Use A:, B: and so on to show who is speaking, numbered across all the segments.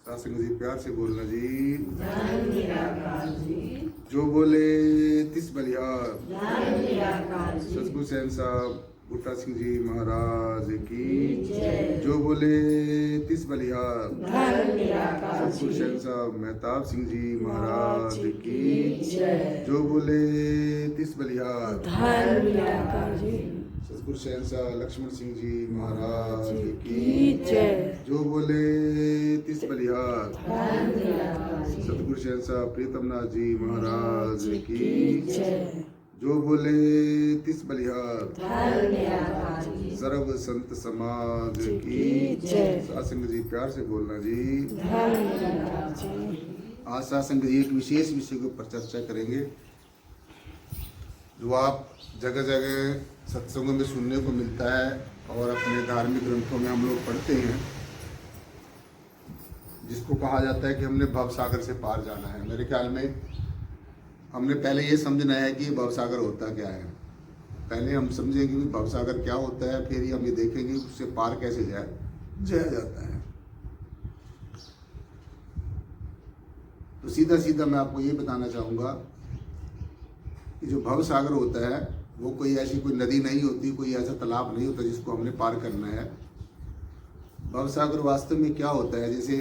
A: सासंग जी प्यार से बोलना जी।
B: धन निराकार जी।
A: जो बोले तिस बलिहार।
B: धन निराकार जी।
A: सतगुरु सैन साहब बूटा सिंह जी महाराज की
B: जय।
A: जो बोले तिस बलिहार।
B: धन निराकार
A: सतगुरु
B: जी।
A: सैन साहब मेहताब सिंह जी महाराज की
B: जय।
A: जो बोले तिस बलिहार।
B: धन निराकार जी।
A: सतगुरु सैन साहब लक्ष्मण सिंह जी महाराज की
B: जय।
A: जो बोले तिस बलिहार।
B: धन निराकार जी।
A: सतगुरु सैन साहब प्रीतमनाथ जी महाराज की
B: जय।
A: जो बोले तिस बलिहार।
B: धन निराकार जी।
A: सर्व संत समाज की
B: जय।
A: सासंग जी प्यार से बोलना जी।
B: धन निराकार जी।
A: आज सासंग जी एक विशेष विषय के ऊपर चर्चा करेंगे जो आप जगह जगह सत्संगों में सुनने को मिलता है और अपने धार्मिक ग्रंथों में हम लोग पढ़ते हैं, जिसको कहा जाता है कि हमने भवसागर से पार जाना है। मेरे ख्याल में हमने पहले ये समझना है कि भवसागर होता क्या है। पहले हम समझेंगे कि भवसागर क्या होता है, फिर ही हम ये देखेंगे कि उससे पार कैसे जाया जाता है। तो सीधा सीधा मैं आपको ये बताना चाहूँगा कि जो भवसागर होता है वो कोई ऐसी कोई नदी नहीं होती, कोई ऐसा तालाब नहीं होता जिसको हमने पार करना है। भवसागर वास्तव में क्या होता है, जैसे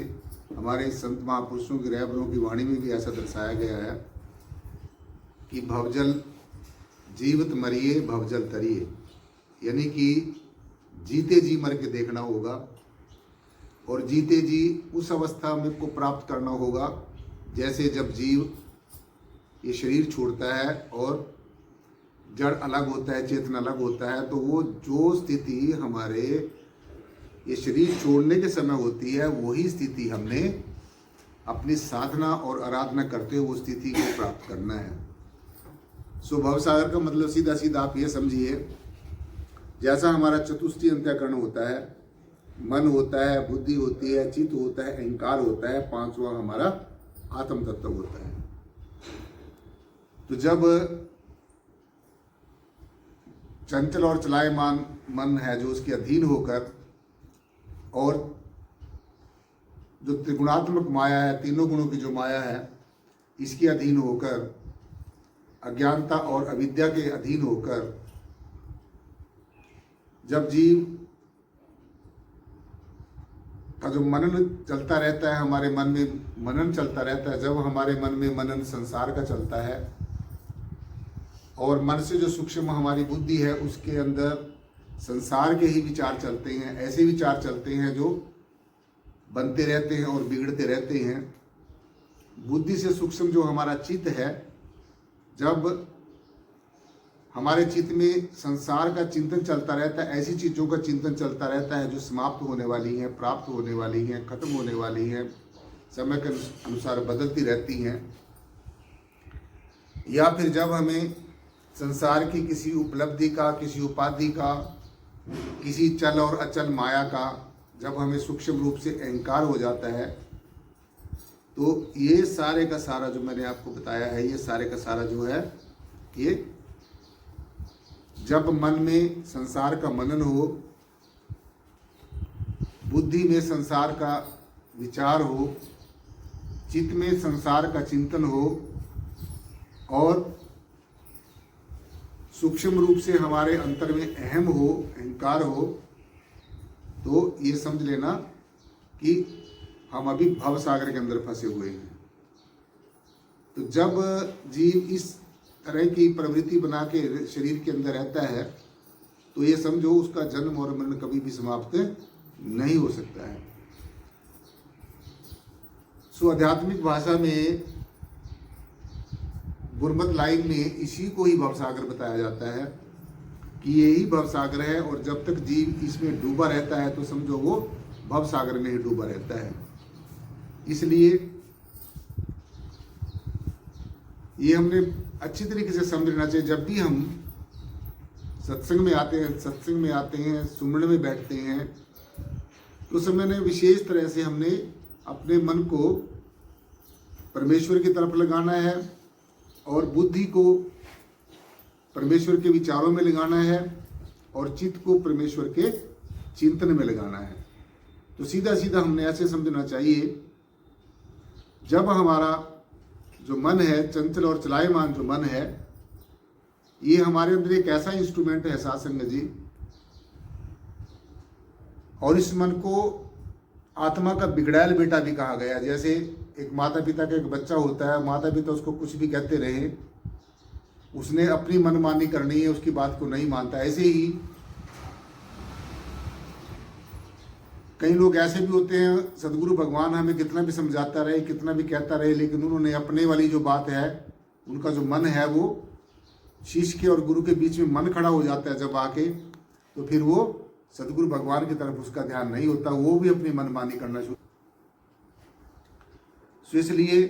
A: हमारे संत महापुरुषों की रहबरों की वाणी में भी ऐसा दर्शाया गया है कि भवजल जीवित मरिए भवजल तरिए, यानी कि जीते जी मर के देखना होगा और जीते जी उस अवस्था में को प्राप्त करना होगा जैसे जब जीव ये शरीर छोड़ता है और जड़ अलग होता है, चेतन अलग होता है, तो वो जो स्थिति हमारे ये शरीर छोड़ने के समय होती है वही स्थिति हमने अपनी साधना और आराधना करते हुए वो स्थिति को प्राप्त करना है। सो भवसागर का मतलब सीधा सीधा आप ये समझिए, जैसा हमारा चतुष्टय अंतःकरण होता है, मन होता है, बुद्धि होती है, चित्त होता है, अहंकार होता है, पांचवा हमारा आत्म तत्व होता है। तो जब चंचल और चलायमान मन है जो उसके अधीन होकर और जो त्रिगुणात्मक माया है, तीनों गुणों की जो माया है, इसके अधीन होकर, अज्ञानता और अविद्या के अधीन होकर जब जीव का जो मनन चलता रहता है, हमारे मन में मनन चलता रहता है, जब हमारे मन में मनन संसार का चलता है और मन से जो सूक्ष्म हमारी बुद्धि है उसके अंदर संसार के ही विचार चलते हैं, ऐसे विचार चलते हैं जो बनते रहते हैं और बिगड़ते रहते हैं। बुद्धि से सूक्ष्म जो हमारा चित्त है, जब हमारे चित्त में संसार का चिंतन चलता रहता है, ऐसी चीज़ों का चिंतन चलता रहता है जो समाप्त होने वाली हैं, प्राप्त होने वाली हैं, खत्म होने वाली हैं, समय के अनुसार बदलती रहती हैं, या फिर जब हमें संसार की किसी उपलब्धि का, किसी उपाधि का, किसी चल और अचल माया का जब हमें सूक्ष्म रूप से अहंकार हो जाता है, तो ये सारे का सारा जो मैंने आपको बताया है, ये सारे का सारा जो है, ये जब मन में संसार का मनन हो, बुद्धि में संसार का विचार हो, चित्त में संसार का चिंतन हो और सूक्ष्म रूप से हमारे अंतर में अहम हो, अहंकार हो, तो ये समझ लेना कि हम अभी भव सागर के अंदर फंसे हुए हैं। तो जब जीव इस तरह की प्रवृत्ति बना के शरीर के अंदर रहता है तो ये समझो उसका जन्म और मरण कभी भी समाप्त नहीं हो सकता है। सो आध्यात्मिक भाषा में गुरमत लाइन में इसी को ही भवसागर बताया जाता है कि ये ही भवसागर है और जब तक जीव इसमें डूबा रहता है तो समझो वो भवसागर में ही डूबा रहता है। इसलिए ये हमने अच्छी तरीके से समझ लेना चाहिए। जब भी हम सत्संग में आते हैं, सुमरण में बैठते हैं, तो समय ने विशेष तरह से हमने अपने मन को परमेश्वर की तरफ लगाना है और बुद्धि को परमेश्वर के विचारों में लगाना है और चित्त को परमेश्वर के चिंतन में लगाना है। तो सीधा सीधा हमने ऐसे समझना चाहिए जब हमारा जो मन है, चंचल और चलायमान जो मन है, ये हमारे अंदर एक ऐसा इंस्ट्रूमेंट है साथ संगत जी, और इस मन को आत्मा का बिगड़ैल बेटा भी कहा गया। जैसे एक माता पिता का एक बच्चा होता है, माता पिता उसको कुछ भी कहते रहे, उसने अपनी मनमानी करनी है, उसकी बात को नहीं मानता। ऐसे ही कई लोग ऐसे भी होते हैं, सदगुरु भगवान हमें कितना भी समझाता रहे, कितना भी कहता रहे, लेकिन उन्होंने अपने वाली जो बात है, उनका जो मन है, वो शिष्य के और गुरु के बीच में मन खड़ा हो जाता है जब आके, तो फिर वो सदगुरु भगवान की तरफ उसका ध्यान नहीं होता, वो भी अपनी मनमानी करना शुरू। तो इसलिए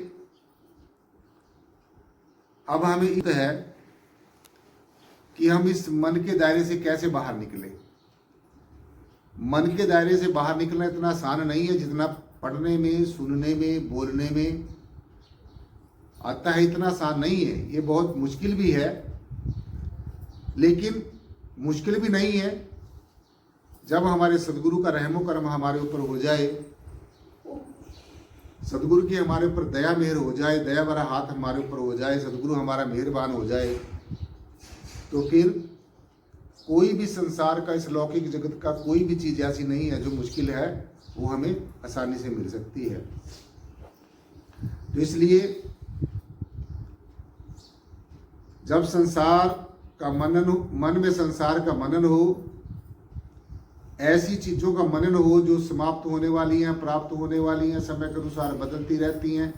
A: अब हमें ये है कि हम इस मन के दायरे से कैसे बाहर निकले। मन के दायरे से बाहर निकलना इतना आसान नहीं है जितना पढ़ने में, सुनने में, बोलने में आता है, इतना आसान नहीं है। ये बहुत मुश्किल भी है, लेकिन मुश्किल भी नहीं है जब हमारे सदगुरु का रहमो करम हमारे ऊपर हो जाए, सदगुरु की हमारे ऊपर दया मेहर हो जाए, दया भरा हाथ हमारे ऊपर हो जाए, सदगुरु हमारा मेहरबान हो जाए, तो फिर कोई भी संसार का, इस लौकिक जगत का कोई भी चीज़ ऐसी नहीं है जो मुश्किल है, वो हमें आसानी से मिल सकती है। तो इसलिए जब संसार का मनन, मन में संसार का मनन हो, ऐसी चीज़ों का मनन हो जो समाप्त होने वाली हैं, प्राप्त होने वाली हैं, समय के अनुसार बदलती रहती हैं,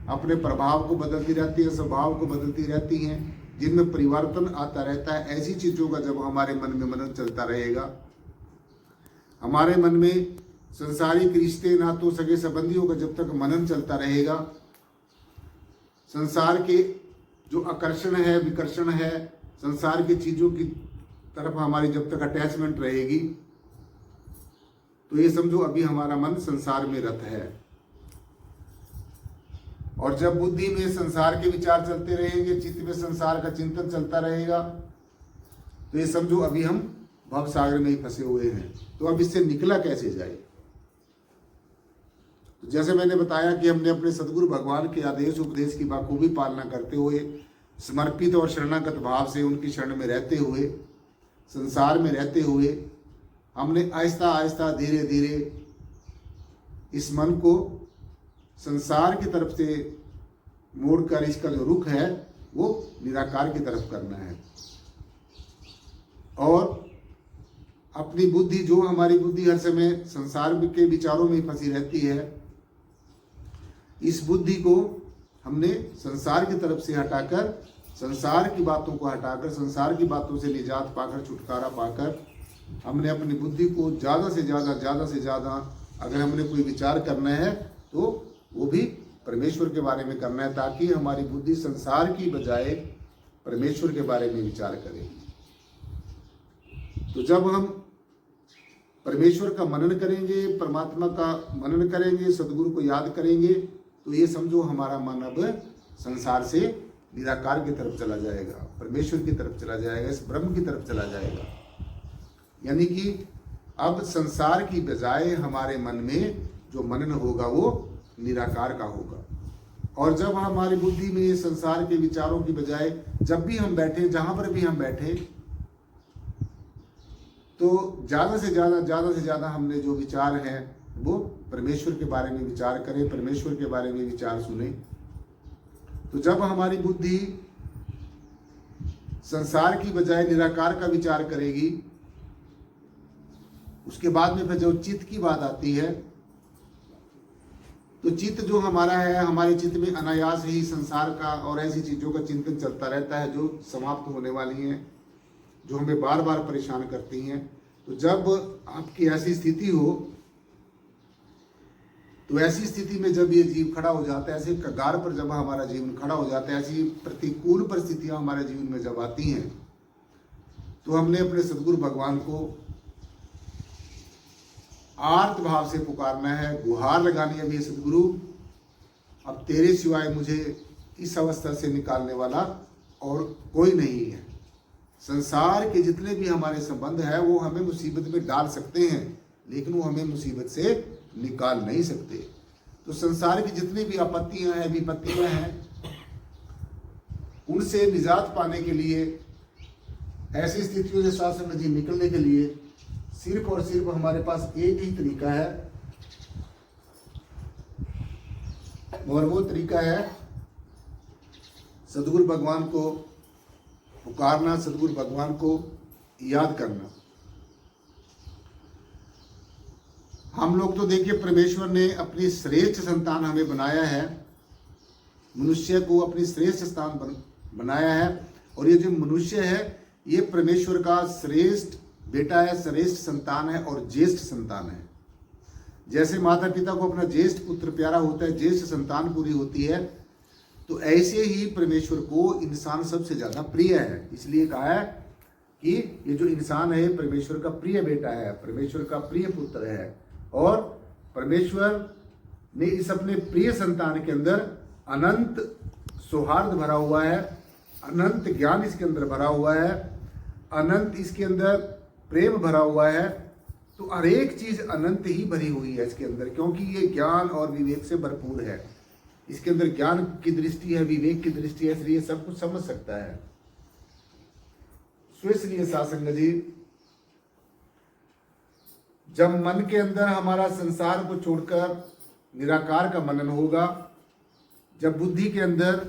A: अपने प्रभाव को बदलती रहती हैं, स्वभाव को बदलती रहती हैं, जिनमें परिवर्तन आता रहता है, ऐसी चीज़ों का जब हमारे मन में मनन चलता रहेगा, हमारे मन में संसारिक रिश्ते, नातों, सगे संबंधियों का जब तक मनन चलता रहेगा, संसार के जो आकर्षण है, विकर्षण है, संसार की चीज़ों की तरफ हमारी जब तक अटैचमेंट रहेगी, तो ये समझो अभी हमारा मन संसार में रत है। और जब बुद्धि में संसार के विचार चलते रहेंगे, चित्त में संसार का चिंतन चलता रहेगा, तो ये समझो अभी हम भव सागर में ही फंसे हुए हैं। तो अब इससे निकला कैसे जाए? तो जैसे मैंने बताया कि हमने अपने सदगुरु भगवान के आदेश उपदेश की बखूबी पालना करते हुए, समर्पित और शरणागत भाव से उनकी शरण में रहते हुए, संसार में रहते हुए, हमने आहिस्ता आहिस्ता धीरे धीरे इस मन को संसार की तरफ से मोड़कर इसका जो रुख है वो निराकार की तरफ करना है। और अपनी बुद्धि, जो हमारी बुद्धि हर समय संसार के विचारों में फंसी रहती है, इस बुद्धि को हमने संसार की तरफ से हटाकर, संसार की बातों को हटाकर, संसार की बातों से निजात पाकर, छुटकारा पाकर, हमने अपनी बुद्धि को ज़्यादा से ज़्यादा अगर हमने कोई विचार करना है तो वो भी परमेश्वर के बारे में करना है, ताकि हमारी बुद्धि संसार की बजाय परमेश्वर के बारे में विचार करे। तो जब हम परमेश्वर का मनन करेंगे, परमात्मा का मनन करेंगे, सदगुरु को याद करेंगे, तो ये समझो हमारा मन अब संसार से निराकार की तरफ चला जाएगा, परमेश्वर की तरफ चला जाएगा, इस ब्रह्म की तरफ चला जाएगा। यानी कि अब संसार की बजाय हमारे मन में जो मनन होगा वो निराकार का होगा। और जब हमारी बुद्धि में संसार के विचारों की बजाय, जब भी हम बैठे, जहां पर भी हम बैठे, तो ज़्यादा से ज़्यादा हमने जो विचार हैं वो परमेश्वर के बारे में विचार करें, परमेश्वर के बारे में विचार सुने। तो जब हमारी बुद्धि संसार की बजाय निराकार का विचार करेगी, उसके बाद में फिर जो चित्त की बात आती है, तो चित्त जो हमारा है, हमारे चित्त में अनायास ही संसार का और ऐसी चीज़ों का चिंतन चलता रहता है जो समाप्त होने वाली हैं, जो हमें बार बार परेशान करती हैं। तो जब आपकी ऐसी स्थिति हो, तो ऐसी स्थिति में जब ये जीव खड़ा हो जाता है, ऐसे कगार पर जब हमारा जीवन खड़ा हो जाता है, ऐसी प्रतिकूल परिस्थितियां हमारे जीवन में जब आती हैं, तो हमने अपने सदगुरु भगवान को आर्त भाव से पुकारना है, गुहार लगानी है, भी सदगुरु अब तेरे सिवाय मुझे इस अवस्था से निकालने वाला और कोई नहीं है। संसार के जितने भी हमारे संबंध है वो हमें मुसीबत में डाल सकते हैं, लेकिन वो हमें मुसीबत से निकाल नहीं सकते। तो संसार की जितनी भी आपत्तियां हैं, विपत्तियां हैं, उनसे निजात पाने के लिए, ऐसी स्थितियों से साथ संगत जी निकलने के लिए सिर्फ और सिर्फ हमारे पास एक ही तरीका है, और वो तरीका है सदगुरु भगवान को पुकारना, सदगुरु भगवान को याद करना। हम लोग तो देखिए, परमेश्वर ने अपनी श्रेष्ठ संतान हमें बनाया है, मनुष्य को अपनी श्रेष्ठ स्थान बनाया है, और ये जो मनुष्य है ये परमेश्वर का श्रेष्ठ बेटा है, श्रेष्ठ संतान है और ज्येष्ठ संतान है। जैसे माता पिता को अपना ज्येष्ठ पुत्र प्यारा होता है, ज्येष्ठ संतान पूरी होती है, तो ऐसे ही परमेश्वर को इंसान सबसे ज्यादा प्रिय है। इसलिए कहा है कि ये जो इंसान है परमेश्वर का प्रिय बेटा है, परमेश्वर का प्रिय पुत्र है, और परमेश्वर ने इस अपने प्रिय संतान के अंदर अनंत सौहार्द भरा हुआ है, अनंत ज्ञान इसके अंदर भरा हुआ है, अनंत इसके अंदर प्रेम भरा हुआ है। तो हर एक चीज अनंत ही भरी हुई है इसके अंदर, क्योंकि ये ज्ञान और विवेक से भरपूर है। इसके अंदर ज्ञान की दृष्टि है, विवेक की दृष्टि है, इसलिए सब कुछ समझ सकता है। सो इसलिए साथ संगत जी, जब मन के अंदर हमारा संसार को छोड़कर निराकार का मनन होगा, जब बुद्धि के अंदर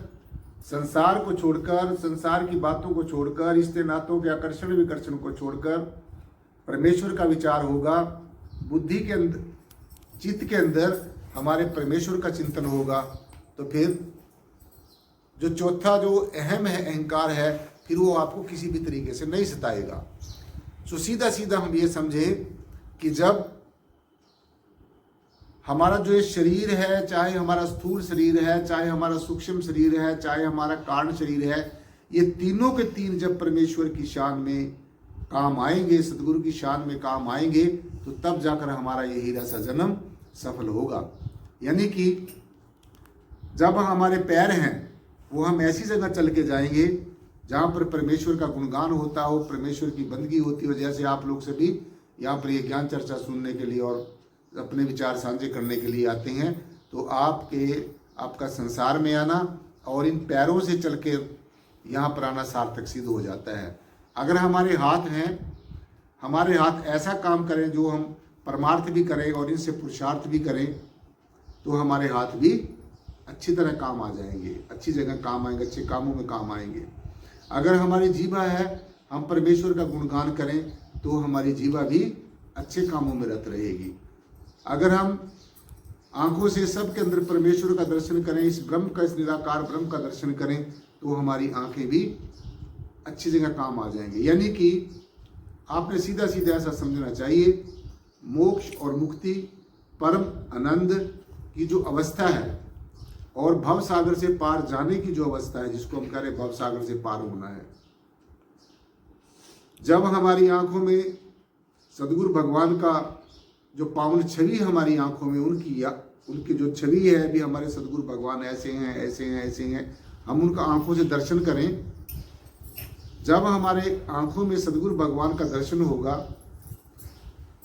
A: संसार को छोड़कर, संसार की बातों को छोड़कर, रिश्ते नातों के आकर्षण विकर्षण को छोड़कर परमेश्वर का विचार होगा, बुद्धि के अंदर, चित्त के अंदर हमारे परमेश्वर का चिंतन होगा, तो फिर जो चौथा जो अहम है, अहंकार है, फिर वो आपको किसी भी तरीके से नहीं सताएगा। तो सीधा सीधा हम ये समझे कि जब हमारा जो ये शरीर है, चाहे हमारा स्थूल शरीर है, चाहे हमारा सूक्ष्म शरीर है, चाहे हमारा कारण शरीर है, ये तीनों के तीन जब परमेश्वर की शान में काम आएंगे, सदगुरु की शान में काम आएंगे, तो तब जाकर हमारा ये हीरा सा जन्म सफल होगा। यानी कि जब हमारे पैर हैं वो हम ऐसी जगह चल के जाएंगे जहाँ पर परमेश्वर का गुणगान होता हो, परमेश्वर की बंदगी होती हो। जैसे आप लोग सभी यहाँ पर ये ज्ञान चर्चा सुनने के लिए और अपने विचार साझे करने के लिए आते हैं, तो आपका संसार में आना और इन पैरों से चल के यहाँ पर आना सार्थक सिद्ध हो जाता है। अगर हमारे हाथ हैं, हमारे हाथ ऐसा काम करें जो हम परमार्थ भी करें और इनसे पुरुषार्थ भी करें, तो हमारे हाथ भी अच्छी तरह काम आ जाएंगे, अच्छी जगह काम आएंगे, अच्छे कामों में काम आएंगे। अगर हमारी जीवा है, हम परमेश्वर का गुणगान करें, तो हमारी जीवा भी अच्छे कामों में रत रहेगी। अगर हम आंखों से सबके अंदर परमेश्वर का दर्शन करें, इस ब्रह्म का, इस निराकार ब्रह्म का दर्शन करें, तो हमारी आंखें भी अच्छी जगह काम आ जाएंगे। यानी कि आपने सीधा सीधा ऐसा समझना चाहिए, मोक्ष और मुक्ति, परम आनंद की जो अवस्था है और भव सागर से पार जाने की जो अवस्था है, जिसको हम कह रहे भव सागर से पार होना है, जब हमारी आंखों में सदगुरु भगवान का जो पावन छवि हमारी आंखों में, उनकी जो छवि है, भी हमारे सदगुरु भगवान ऐसे हैं, ऐसे हैं, ऐसे हैं, हम उनका आंखों से दर्शन करें। जब हमारे आंखों में सदगुरु भगवान का दर्शन होगा,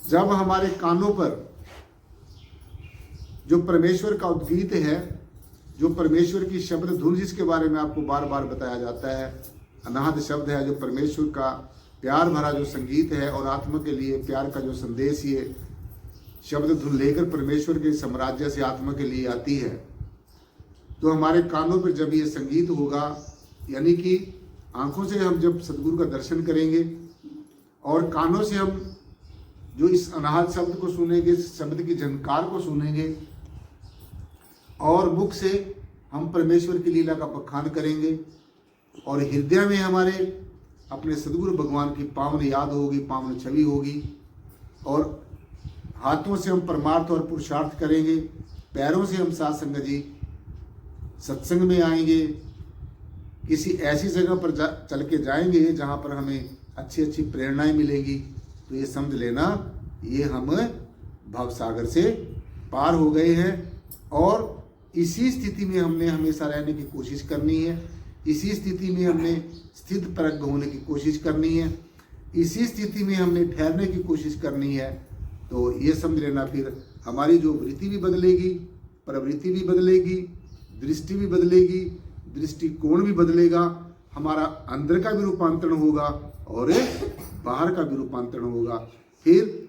A: जब हमारे कानों पर जो परमेश्वर का उद्गीत है, जो परमेश्वर की शब्द धुन, जिसके बारे में आपको बार बार बताया जाता है, अनाहत शब्द है, जो परमेश्वर का प्यार भरा जो संगीत है और आत्मा के लिए प्यार का जो संदेश ये शब्द धुन लेकर परमेश्वर के साम्राज्य से आत्मा के लिए आती है, तो हमारे कानों पर जब ये संगीत होगा, यानी कि आंखों से हम जब सदगुरु का दर्शन करेंगे और कानों से हम जो इस अनाहत शब्द को सुनेंगे, इस शब्द की झनकार को सुनेंगे, और मुख से हम परमेश्वर की लीला का बखान करेंगे, और हृदय में हमारे अपने सदगुरु भगवान की पावन याद होगी, पावन छवि होगी, और हाथों से हम परमार्थ और पुरुषार्थ करेंगे, पैरों से हम साथ संगत जी सत्संग में आएंगे, किसी ऐसी जगह पर चल के जाएंगे जहाँ पर हमें अच्छी अच्छी प्रेरणाएं मिलेगी, तो ये समझ लेना ये हम भव सागर से पार हो गए हैं। और इसी स्थिति में हमने हमेशा रहने की कोशिश करनी है, इसी स्थिति में हमने स्थित प्रज्ञ होने की कोशिश करनी है, इसी स्थिति में हमने ठहरने की कोशिश करनी है। तो ये समझ लेना फिर हमारी जो वृत्ति भी बदलेगी, प्रवृत्ति भी बदलेगी, दृष्टि भी बदलेगी, दृष्टिकोण भी बदलेगा, हमारा अंदर का भी रूपांतरण होगा और बाहर का भी रूपांतरण होगा। फिर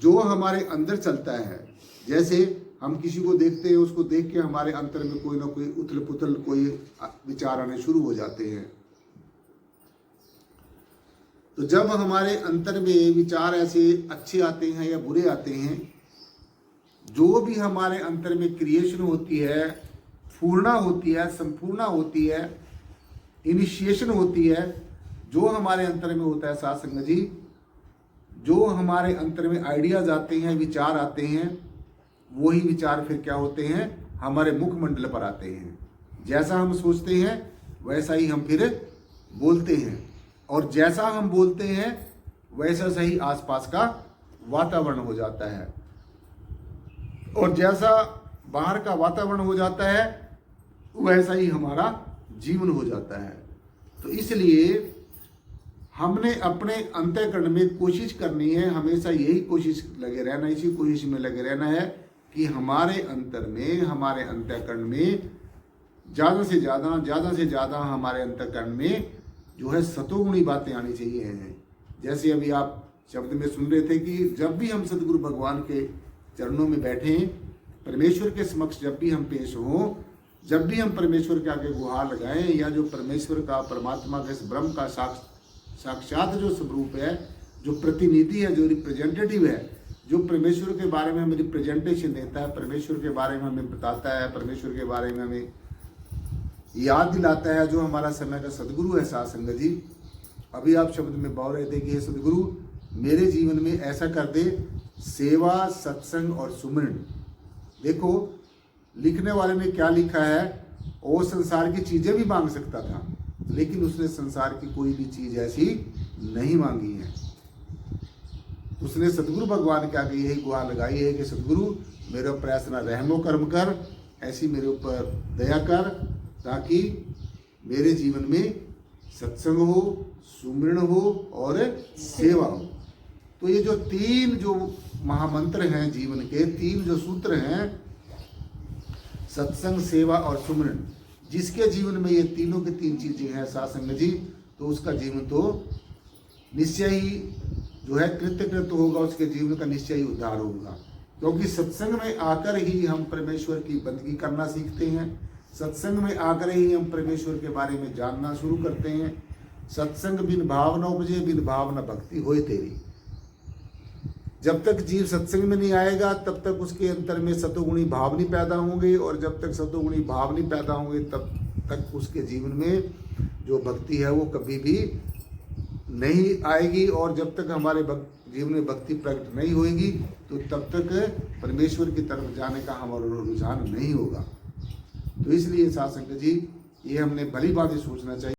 A: जो हमारे अंदर चलता है, जैसे हम किसी को देखते हैं, उसको देख के हमारे अंतर में कोई ना कोई उथल पुथल कोई विचार आने शुरू हो जाते हैं। तो जब हमारे अंतर में विचार ऐसे अच्छे आते हैं या बुरे आते हैं, जो भी हमारे अंतर में क्रिएशन होती है, पूर्णा होती है, संपूर्णा होती है, इनिशिएशन होती है, जो हमारे अंतर में होता है साथ संगत जी, जो हमारे अंतर में आइडियाज आते हैं, विचार आते हैं, वही विचार फिर क्या होते हैं, हमारे मुखमंडल पर आते हैं। जैसा हम सोचते हैं वैसा ही हम फिर बोलते हैं, और जैसा हम बोलते हैं वैसा सही आसपास का वातावरण हो जाता है, और जैसा बाहर का वातावरण हो जाता है वैसा ही हमारा जीवन हो जाता है। तो इसलिए हमने अपने अंतःकरण में कोशिश करनी है, हमेशा यही कोशिश लगे रहना, इसी कोशिश में लगे रहना है कि हमारे अंतर में, हमारे अंतःकरण में ज़्यादा से ज़्यादा हमारे अंतःकरण में जो है सतोगुणी बातें आनी चाहिए। जैसे अभी आप शब्द में सुन रहे थे कि जब भी हम सदगुरु भगवान के चरणों में बैठें, परमेश्वर के समक्ष जब भी हम पेश हों, जब भी हम परमेश्वर के आगे गुहार लगाएं, या जो परमेश्वर का, परमात्मा के, इस ब्रह्म का साक्षात जो स्वरूप है, जो प्रतिनिधि है, जो रिप्रेजेंटेटिव है, जो परमेश्वर के बारे में हमें रिप्रेजेंटेशन देता है, परमेश्वर के बारे में हमें बताता है, परमेश्वर के बारे में हमें याद दिलाता है, जो हमारा समय का सदगुरु है साथ संगत जी। अभी आप शब्द में बोल रहे थे कि हे सदगुरु मेरे जीवन में ऐसा कर दे, सेवा, सत्संग और सुमिरन। देखो लिखने वाले ने क्या लिखा है, वो संसार की चीजें भी मांग सकता था, लेकिन उसने संसार की कोई भी चीज ऐसी नहीं मांगी है। उसने सदगुरु भगवान के आगे यही गुहार लगाई है कि सदगुरु मेरे ऊपर ऐसा रहमो कर्म कर, ऐसी मेरे ऊपर दया कर, ताकि मेरे जीवन में सत्संग हो, सुमिरन हो और सेवा हो। तो ये जो तीन जो महामंत्र हैं जीवन के, तीन जो सूत्र हैं, सत्संग, सेवा और सुमिरन, जिसके जीवन में ये तीनों की तीन चीजें हैं साथ संगत जी, तो उसका जीवन तो निश्चय ही जो है कृत होगा, उसके जीवन का निश्चय ही उद्धार होगा। क्योंकि सत्संग में आकर ही हम परमेश्वर की बंदगी करना सीखते हैं, सत्संग में आकर ही हम परमेश्वर के बारे में जानना शुरू करते हैं। सत्संग बिन भाव न उपजे, बिन भाव न भक्ति होए तेरी। जब तक जीव सत्संग में नहीं आएगा तब तक उसके अंतर में सतोगुणी भाव नहीं पैदा होंगे, और जब तक सतोगुणी भाव नहीं पैदा होंगे तब तक उसके जीवन में जो भक्ति है वो कभी भी नहीं आएगी। और जब तक हमारे जीवन में भक्ति प्रकट नहीं होगी तो तब तक परमेश्वर की तरफ जाने का हमारा रुझान नहीं होगा। तो इसलिए साथ संगत जी ये हमने भली बात सोचना चाहिए।